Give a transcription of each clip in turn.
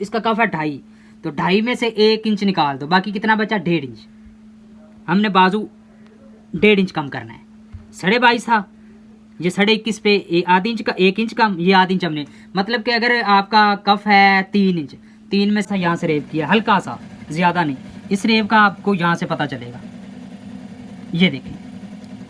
इसका कफ है 2.5, तो 2.5 में से 1 इंच निकाल दो, बाकी कितना बचा 1.5 इंच। हमने बाजू 1.5 इंच कम करना है। 22.5 था, ये 21.5 पे आधी इंच का 1 इंच कम, ये आधी इंच हमने, मतलब कि अगर आपका कफ है 3 इंच, 3 में से यहाँ से रेब किया हल्का सा, ज़्यादा नहीं, इस रेब का आपको यहाँ से पता चलेगा। ये देखें,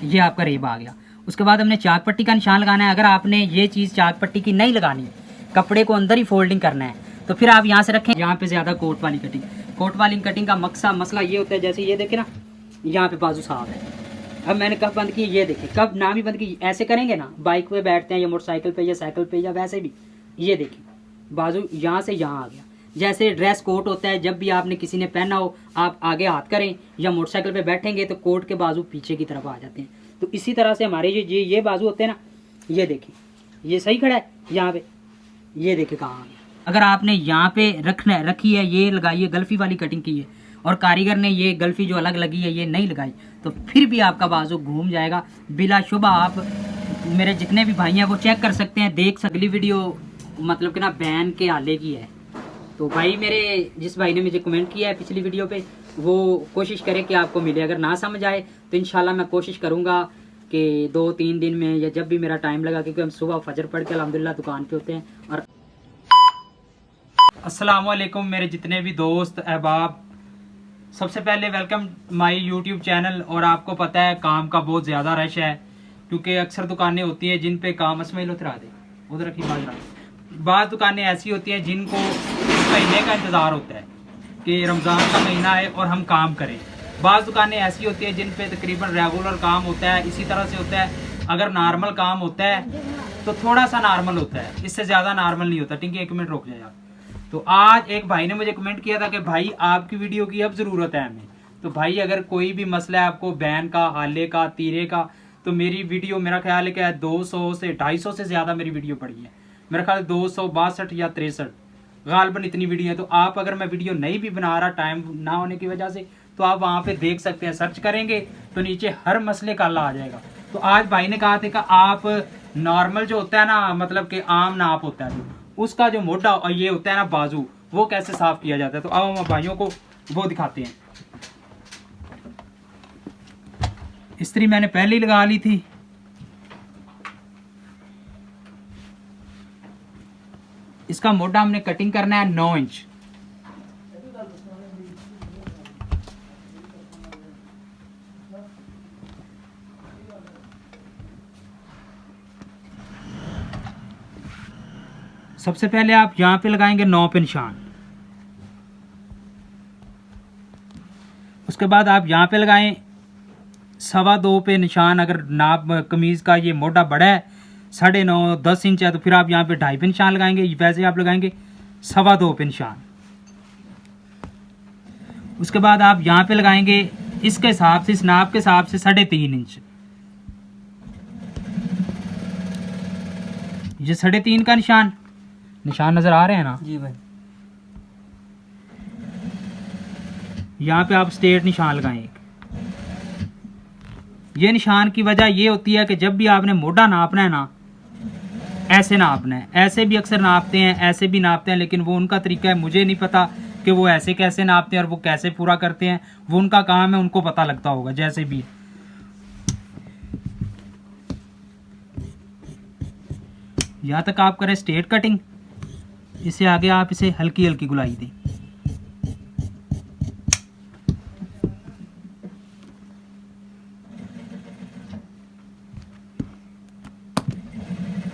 ये आपका रेब आ गया। उसके बाद हमने चाक पट्टी का निशान लगाना है। अगर आपने ये चीज़ चाक पट्टी की नहीं लगानी, कपड़े को अंदर ही फोल्डिंग करना है, तो फिर आप यहाँ से रखें। यहाँ पे ज़्यादा कोट वाली कटिंग, कोट वाली कटिंग का मसला ये होता है, जैसे ये देखें ना, यहाँ पे बाजू साफ है। अब मैंने कब बंद की, ये देखें, कब नाम ही बंद की, ऐसे करेंगे ना, बाइक पे बैठते हैं या मोटरसाइकिल पे या साइकिल पे या वैसे भी, ये देखें बाजू यहाँ से यहाँ आ गया। जैसे ड्रेस कोट होता है, जब भी आपने किसी ने पहना हो, आप आगे हाथ करें या मोटरसाइकिल पे बैठेंगे तो कोट के बाजू पीछे की तरफ आ जाते हैं। तो इसी तरह से हमारे ये बाजू होते हैं ना, ये देखें, ये सही खड़ा है यहाँ पे, ये देखें कहाँ आ गया। अगर आपने यहाँ पे रखी है, ये लगाई है, गल्फी वाली कटिंग की है, और कारीगर ने ये गल्फी जो अलग लगी है ये नहीं लगाई, तो फिर भी आपका बाजू घूम जाएगा बिलाशुबा। आप मेरे जितने भी भाई हैं वो चेक कर सकते हैं, देख सकते। अगली वीडियो मतलब कि ना बैन के आले की है, तो भाई मेरे जिस भाई ने मुझे कमेंट किया है पिछली वीडियो पे, वो कोशिश करे कि आपको मिले। अगर ना समझ आए तो इंशाल्लाह मैं कोशिश करूँगा कि 2-3 दिन में, या जब भी मेरा टाइम लगा, क्योंकि हम सुबह फजर पढ़ के अल्हम्दुलिल्लाह दुकान पे होते हैं। और अस्सलाम वालेकुम मेरे जितने भी दोस्त अहबाब, सबसे पहले वेलकम माय यूट्यूब चैनल। और आपको पता है काम का बहुत ज़्यादा रश है, क्योंकि अक्सर दुकानें होती हैं जिन पे काम इसमें उतरा दे उधर रखी बाजरा। बाज़ दुकानें ऐसी होती हैं जिनको इस महीने का इंतज़ार होता है कि रमज़ान का महीना है और हम काम करें। बाज़ दुकानें ऐसी होती हैं जिन पे तकरीबन रेगुलर काम होता है। इसी तरह से होता है, अगर नॉर्मल काम होता है तो थोड़ा सा नॉर्मल होता है, इससे ज़्यादा नॉर्मल नहीं होता। ठीक है, 1 मिनट रुक जाए आप। तो आज एक भाई ने मुझे कमेंट किया था कि भाई आपकी वीडियो की अब ज़रूरत है हमें। तो भाई अगर कोई भी मसला है आपको बैन का, हाले का, तीरे का, तो मेरी वीडियो, मेरा ख्याल है कि 200 से 250 से ज़्यादा मेरी वीडियो पड़ी है। मेरा ख्याल 262 या 63 गालबन इतनी वीडियो है। तो आप अगर मैं वीडियो नहीं भी बना रहा टाइम ना होने की वजह से, तो आप वहाँ पे देख सकते हैं, सर्च करेंगे तो नीचे हर मसले का हल आ जाएगा। तो आज भाई ने कहा था कि आप नॉर्मल जो होता है ना, मतलब कि आम नाप होता है, तो उसका जो मोटा और ये होता है ना बाजू, वो कैसे साफ किया जाता है। तो अब हम भाइयों को वो दिखाते हैं। इस्त्री मैंने पहले ही लगा ली थी। इसका मोटा हमने कटिंग करना है 9 इंच। सबसे पहले आप यहाँ पे लगाएंगे 9 पे निशान। उसके बाद आप यहाँ पे लगाएं 2.25 पे निशान। अगर नाप कमीज़ का ये मोटा बड़ा है, 9.5 10 इंच है, तो फिर आप यहाँ पे 2.5 पे निशान लगाएंगे। वैसे आप लगाएंगे 2.25 पे निशान। उसके बाद आप यहाँ पे लगाएंगे इसके हिसाब से, इस नाप के हिसाब से 3.5 इंच। ये 3.5 का निशान नजर आ रहे हैं ना जी भाई। यहाँ पे आप स्ट्रेट निशान लगाएं। ये निशान की वजह ये होती है कि जब भी आपने मोटा नापना है ना, ऐसे नापना है। ऐसे भी अक्सर नापते हैं, ऐसे भी नापते हैं, लेकिन वो उनका तरीका है, मुझे नहीं पता कि वो ऐसे कैसे नापते हैं और वो कैसे पूरा करते हैं। वो उनका काम है, उनको पता लगता होगा। जैसे भी यहाँ तक आप करें स्ट्रेट कटिंग, इससे आगे आप इसे हल्की हल्की गुलाई दें।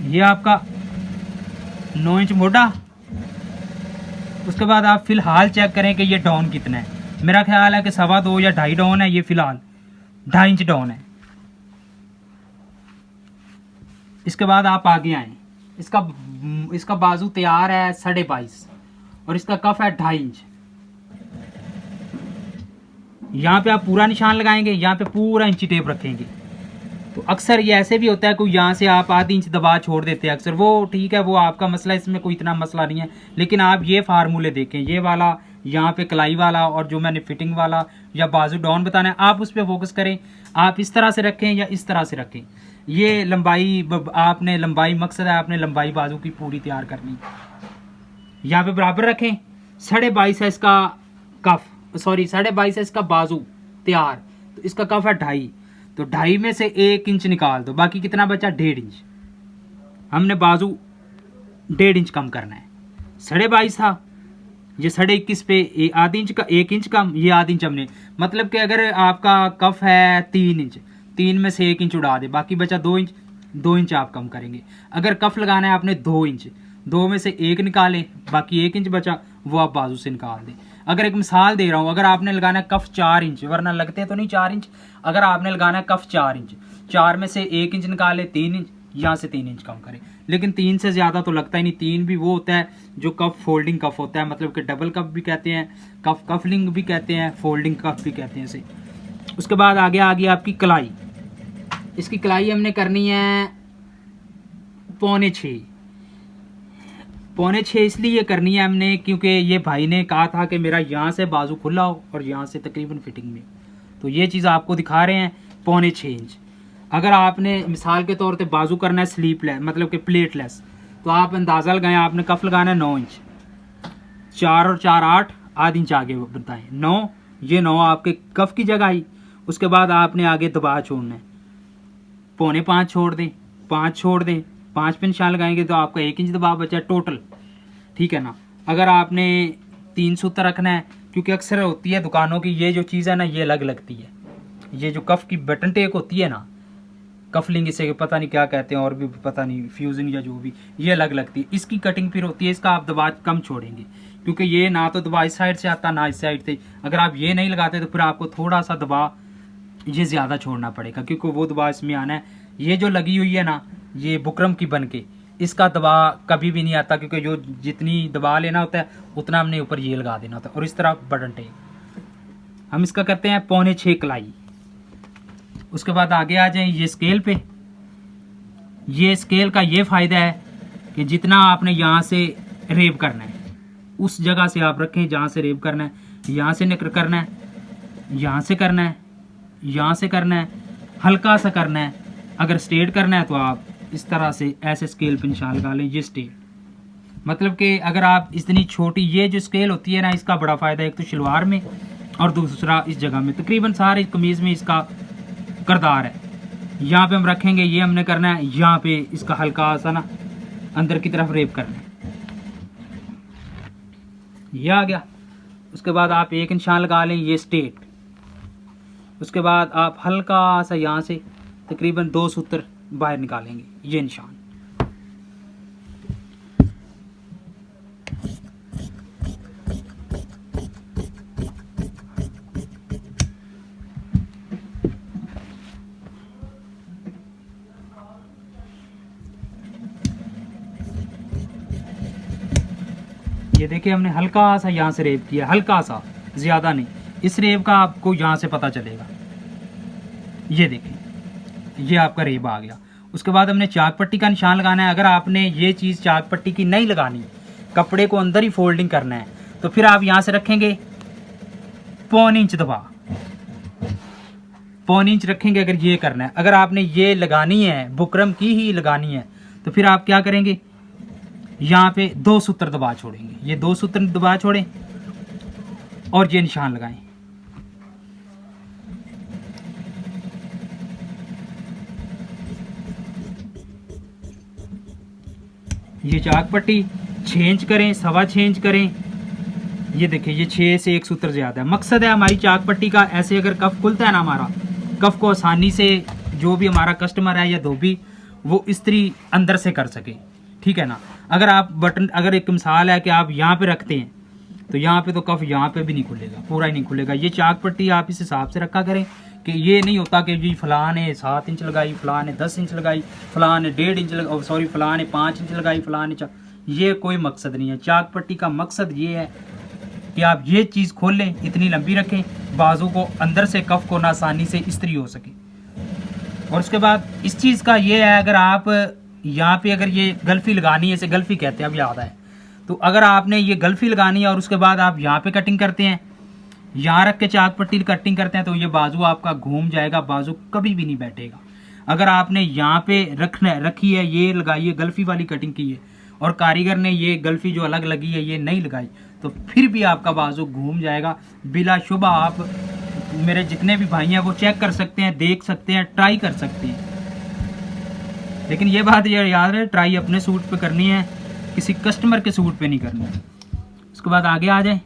ये आपका 9 इंच मोटा। उसके बाद आप फिलहाल चेक करें कि ये डाउन कितना है। मेरा ख्याल है कि 2.25 या 2.5 डाउन है। ये फिलहाल 2.5 इंच डाउन है। इसके बाद आप आगे आए। इसका बाजू तैयार है 22.5 और इसका कफ है 2.5 इंच। यहाँ पे आप पूरा निशान लगाएंगे, यहाँ पे पूरा इंची टेप रखेंगे। तो अक्सर ये ऐसे भी होता है, कोई यहाँ से आप आधी इंच दबा छोड़ देते हैं अक्सर। वो ठीक है, वो आपका मसला, इसमें कोई इतना मसला नहीं है। लेकिन आप ये फार्मूले देखें, ये वाला यहाँ पे कलाई वाला और जो मैंने फिटिंग वाला या बाजू डाउन बताना है, आप उस पर फोकस करें। आप इस तरह से रखें या इस तरह से रखें। ये लंबाई, आपने लंबाई, मकसद है आपने लंबाई बाजू की पूरी तैयार करनी। यहाँ पे बराबर रखें। 22.5 है इसका कफ, सॉरी 22.5 है इसका बाजू तैयार, तो इसका कफ है 2.5, तो 2.5 में से 1 इंच निकाल दो, बाकी कितना बचा 1.5 इंच। हमने बाजू 1.5 इंच कम करना है। 22.5 था, ये 21.5 पे आधी इंच का 1 इंच कम, ये आधी इंच हमने, मतलब कि अगर आपका कफ है 3 इंच, 3 में से 1 इंच उड़ा दे, बाकी बचा 2 इंच, 2 इंच आप कम करेंगे। अगर कफ लगाना है आपने 2 इंच, 2 में से 1 निकालें, बाकी 1 इंच बचा वो आप बाजू से निकाल दें। अगर एक मिसाल दे रहा हूँ, अगर आपने लगाना है कफ 4 इंच, वरना लगते तो नहीं 4 इंच, अगर आपने लगाना है कफ 4 इंच, 4 में से 1 इंच निकाले 3 इंच, यहाँ से 3 इंच कम करें। लेकिन 3 से ज़्यादा तो लगता ही नहीं, 3 भी वो होता है जो कफ फोल्डिंग कफ होता है, मतलब कि डबल कफ भी कहते हैं, कफ कफलिंग भी कहते हैं, फोल्डिंग कफ भी कहते हैं इसे। उसके बाद आगे आ गई आपकी कलाई। इसकी कलाई हमने करनी है 5.25, 5.25 इसलिए करनी है हमने क्योंकि ये भाई ने कहा था कि मेरा यहाँ से बाजू खुला हो और यहाँ से तकरीबन फिटिंग में, तो ये चीज़ आपको दिखा रहे हैं 5.25 इंच। अगर आपने मिसाल के तौर पे बाजू करना है स्लीपलेस, मतलब कि प्लेटलेस, तो आप अंदाज़ा लगाएं, आपने कफ लगाना है 9 इंच, 4 और 4 8, आधी इंच आगे बताएं 9, ये 9 आपके कफ की जगह आई। उसके बाद आपने आगे दबा छोड़ना है, 4.25 छोड़ दें, 5 छोड़ दें, 5 पे निशान लगाएंगे तो आपका 1 इंच दबाव बचा टोटल, ठीक है ना। अगर आपने 3 सूत्र रखना है, क्योंकि अक्सर होती है दुकानों की ये जो चीज़ है ना, ये अलग लगती है, ये जो कफ की बटन टेक होती है ना, कफलिंग इसे पता नहीं क्या कहते हैं, और भी पता नहीं फ्यूजिंग या जो भी, ये अलग लगती है। इसकी कटिंग फिर होती है, इसका आप दबाव कम छोड़ेंगे, क्योंकि ये ना तो दबाव इस साइड से आता ना इस साइड से। अगर आप ये नहीं लगाते तो फिर आपको थोड़ा सा दबाव ये ज़्यादा छोड़ना पड़ेगा, क्योंकि वो दबाव इसमें आना है। ये जो लगी हुई है ना, ये बुकरम की बन के, इसका दबाव कभी भी नहीं आता, क्योंकि जो जितनी दबाव लेना होता है उतना हमने ऊपर ये लगा देना होता है। और इस तरह बटन टेक हम इसका करते हैं 5.25 कलाई। उसके बाद आगे आ जाएं ये स्केल पे। ये स्केल का ये फ़ायदा है कि जितना आपने यहाँ से रेब करना है उस जगह से आप रखें जहाँ से रेब करना है, यहाँ से निकल करना है, यहाँ से करना है, यहाँ से करना है, हल्का सा करना है। अगर स्ट्रेट करना है तो आप इस तरह से ऐसे स्केल पे निशान लगा लें, ये स्ट्रेट। मतलब कि अगर आप इतनी छोटी ये जो स्केल होती है ना, इसका बड़ा फ़ायदा है, एक तो शलवार में और दूसरा इस जगह में, तकरीबन सारे कमीज़ में इसका करदार है। यहाँ पे हम रखेंगे, ये हमने करना है, यहाँ पे इसका हल्का सा ना अंदर की तरफ रेप करना है, ये आ गया। उसके बाद आप 1 निशान लगा लें, ये स्ट्रेट। उसके बाद आप हल्का सा यहाँ से तकरीबन 2 सूत्र बाहर निकालेंगे, ये निशान। ये देखिए हमने हल्का सा यहाँ से रेब किया, हल्का सा, ज़्यादा नहीं। इस रेब का आपको यहाँ से पता चलेगा, ये देखिए ये आपका रेब आ गया। उसके बाद हमने चाक पट्टी का निशान लगाना है। अगर आपने ये चीज़ चाक पट्टी की नहीं लगानी, कपड़े को अंदर ही फोल्डिंग करना है, तो फिर आप यहाँ से रखेंगे 1.25 इंच दबा, 1.25 इंच रखेंगे अगर ये करना है। अगर आपने ये लगानी है, बुकरम की ही लगानी है, तो फिर आप क्या करेंगे, यहाँ पे 2 सूत्र दबा छोड़ेंगे, ये 2 सूत्र दबा छोड़ें और ये निशान लगाएं। ये चाक पट्टी 6 इंच करें, 6.25 इंच करें। ये देखिए ये 6 से 1 सूत्र ज़्यादा है। मकसद है हमारी चाक पट्टी का, ऐसे अगर कफ खुलता है ना हमारा, कफ को आसानी से जो भी हमारा कस्टमर है या धोबी वो इस्त्री अंदर से कर सके, ठीक है ना। अगर आप बटन, अगर एक मिसाल है कि आप यहाँ पे रखते हैं तो यहाँ पे तो कफ यहाँ पे भी नहीं खुलेगा, पूरा ही नहीं खुलेगा। ये चाक पट्टी आप इस हिसाब से रखा करें कि ये नहीं होता कि जी फलां ने 7 इंच लगाई, फलां ने 10 इंच लगाई, फलां ने 1.5 इंच लगा, सॉरी फलां ने 5 इंच लगाई, फलां ने ये कोई मकसद नहीं है। चाक पट्टी का मकसद ये है कि आप ये चीज़ खोल लें, इतनी लंबी रखें, बाजू को अंदर से कफ को ना आसानी से इस्त्री हो सके। और उसके बाद इस चीज़ का ये है, अगर आप यहाँ पे अगर ये गल्फी लगानी है, इसे गल्फी कहते हैं, अब याद है, तो अगर आपने ये गल्फी लगानी है और उसके बाद आप यहाँ पे कटिंग करते हैं, यहाँ रख के चाक पट्टी कटिंग करते हैं, तो ये बाजू आपका घूम जाएगा, बाजू कभी भी नहीं बैठेगा। अगर आपने यहाँ पे रखी है, ये लगाई है, गल्फी वाली कटिंग की है, और कारीगर ने ये गल्फी जो अलग लगी है ये नहीं लगाई तो फिर भी आपका बाजू घूम जाएगा बिलाशुबा। आप मेरे जितने भी भाई हैं वो चेक कर सकते हैं, देख सकते हैं, ट्राई कर सकते हैं। लेकिन ये बात ये याद रहे, ट्राई अपने सूट पे करनी है, किसी कस्टमर के सूट पे नहीं करनी है। उसके बाद आगे आ जाए।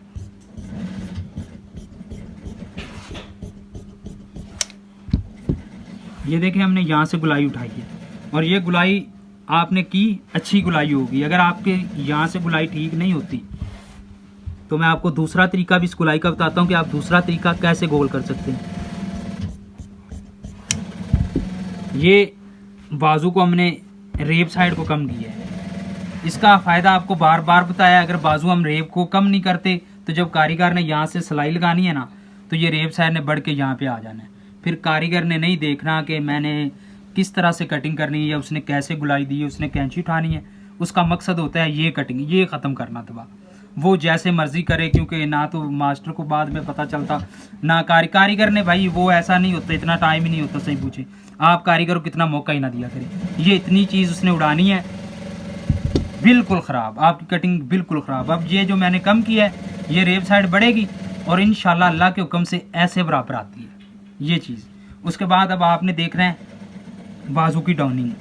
ये देखिए हमने यहाँ से गुलाई उठाई है और ये गुलाई आपने की अच्छी गुलाई होगी। अगर आपके यहाँ से गुलाई ठीक नहीं होती तो मैं आपको दूसरा तरीका भी इस गुलाई का बताता हूँ कि आप दूसरा तरीका कैसे गोल कर सकते हैं। ये बाजू को हमने रेब साइड को कम किया है। इसका फ़ायदा आपको बार बार बताया, अगर बाजू हम रेब को कम नहीं करते तो जब कारीगर ने यहाँ से सिलाई लगानी है ना तो ये रेब साइड ने बढ़ के यहाँ पे आ जाना है। फिर कारीगर ने नहीं देखना कि मैंने किस तरह से कटिंग करनी है या उसने कैसे गुलाई दी है, उसने कैंची उठानी है। उसका मकसद होता है ये कटिंग, ये ख़त्म करना दबा। वो जैसे मर्जी करे, क्योंकि ना तो मास्टर को बाद में पता चलता ना कारीगर ने, भाई वो ऐसा नहीं होता, इतना टाइम ही नहीं होता। सही पूछे आप कारीगर को कितना मौका ही ना दिया करे। ये इतनी चीज़ उसने उड़ानी है, बिल्कुल ख़राब, आपकी कटिंग बिल्कुल ख़राब। अब ये जो मैंने कम किया है ये रेब साइड बढ़ेगी और इंशाल्लाह अल्लाह के हुक्म से ऐसे बराबर आती है ये चीज़। उसके बाद अब आपने देखना है बाजू की डाउनिंग।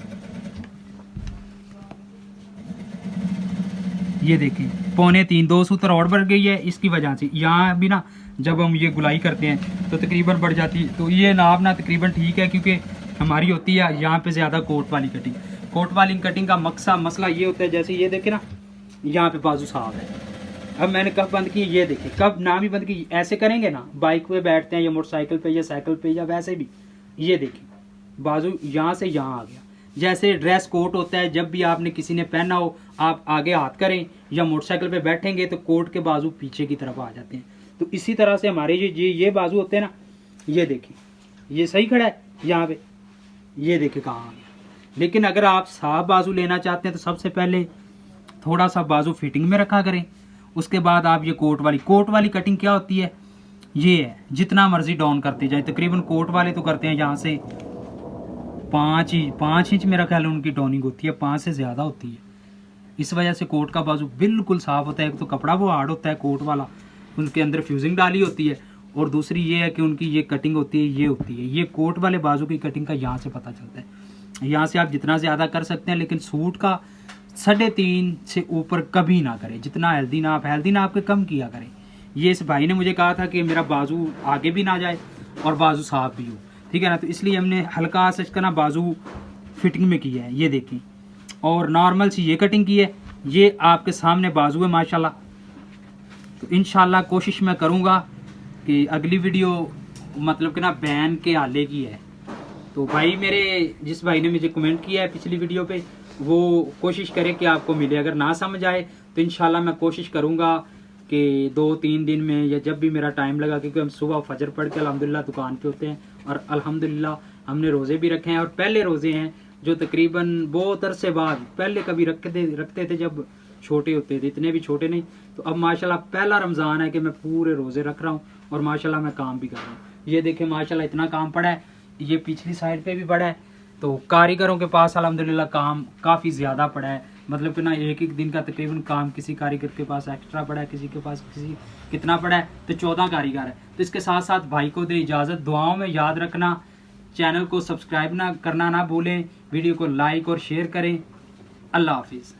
ये देखें 2.25 2 सूत्र और बढ़ गई है इसकी वजह से। यहाँ भी ना जब हम ये गुलाई करते हैं तो तकरीबन बढ़ जाती है। तो ये नाप ना तकरीबन ठीक है, क्योंकि हमारी होती है यहाँ पे ज़्यादा कोट वाली कटिंग। कोट वाली कटिंग का मसला ये होता है, जैसे ये देखे ना यहाँ पे बाजू साफ है। अब मैंने कब बंद की, ये देखिए कब ना भी बंद की। ऐसे करेंगे ना, बाइक पे बैठते हैं या मोटरसाइकिल पे या साइकिल पे या वैसे भी, ये देखिए बाजू यहाँ से यहाँ आ गया। जैसे ड्रेस कोट होता है, जब भी आपने किसी ने पहना हो आप आगे हाथ करें या मोटरसाइकिल पे बैठेंगे तो कोट के बाजू पीछे की तरफ आ जाते हैं। तो इसी तरह से हमारे ये बाजू होते हैं ना, ये देखिए ये सही खड़ा है यहाँ पे, ये देखिए कहाँ आ गया। लेकिन अगर आप साफ बाजू लेना चाहते हैं तो सबसे पहले थोड़ा सा बाजू फिटिंग में रखा करें। उसके बाद आप ये कोट वाली कटिंग क्या होती है, ये है जितना मर्जी डाउन करते जाए। तकरीबन कोट वाले तो करते हैं यहाँ से 5 इंच मेरा ख्याल उनकी डाउनिंग होती है, 5 से ज़्यादा होती है। इस वजह से कोट का बाजू बिल्कुल साफ़ होता है। एक तो कपड़ा वो हार्ड होता है कोट वाला, उनके अंदर फ्यूजिंग डाली होती है, और दूसरी ये है कि उनकी ये कटिंग होती है, ये होती है। ये कोट वाले बाजू की कटिंग का यहाँ से पता चलता है। यहाँ से आप जितना ज़्यादा कर सकते हैं, लेकिन सूट का 3.5 से ऊपर कभी ना करें। जितना हेल्दी नाप के कम किया करें। ये इस भाई ने मुझे कहा था कि मेरा बाजू आगे भी ना जाए और बाजू साफ भी हो, ठीक है ना। तो इसलिए हमने हल्का सा इसका ना बाजू फिटिंग में किया है, ये देखिए। और नॉर्मल सी ये कटिंग की है, ये आपके सामने बाजू है माशाल्लाह। तो इंशाल्लाह कोशिश मैं करूँगा कि अगली वीडियो मतलब कि ना बैन के आले की है। तो भाई मेरे जिस भाई ने मुझे कमेंट किया है पिछली वीडियो पे, वो कोशिश करे कि आपको मिले। अगर ना समझ आए तो इंशाल्लाह मैं कोशिश करूँगा कि 2-3 दिन में या जब भी मेरा टाइम लगा, क्योंकि हम सुबह फजर पढ़ के अल्हम्दुलिल्लाह दुकान पे होते हैं और अल्हम्दुलिल्लाह हमने रोज़े भी रखे हैं। और पहले रोज़े हैं जो तकरीबन बहुत अरसे बाद, पहले कभी रखते थे जब छोटे होते थे, इतने भी छोटे नहीं। तो अब माशाल्लाह पहला रमज़ान है कि मैं पूरे रोज़े रख रहा हूँ और माशाल्लाह मैं काम भी कर रहा हूँ। ये देखें माशाल्लाह इतना काम पड़ा है, ये पिछली साइड पे भी पड़ा है। तो कारीगरों के पास अल्हम्दुलिल्लाह काम काफ़ी ज़्यादा पड़ा है, मतलब कि ना एक दिन का तकरीबन काम किसी कारीगर के पास एक्स्ट्रा पड़ा है, किसी के पास कितना पड़ा है, तो 14 कारीगर है। तो इसके साथ साथ भाई को दे इजाज़त, दुआओं में याद रखना, चैनल को सब्सक्राइब करना ना भूलें, वीडियो को लाइक और शेयर करें। अल्लाह हाफिज़।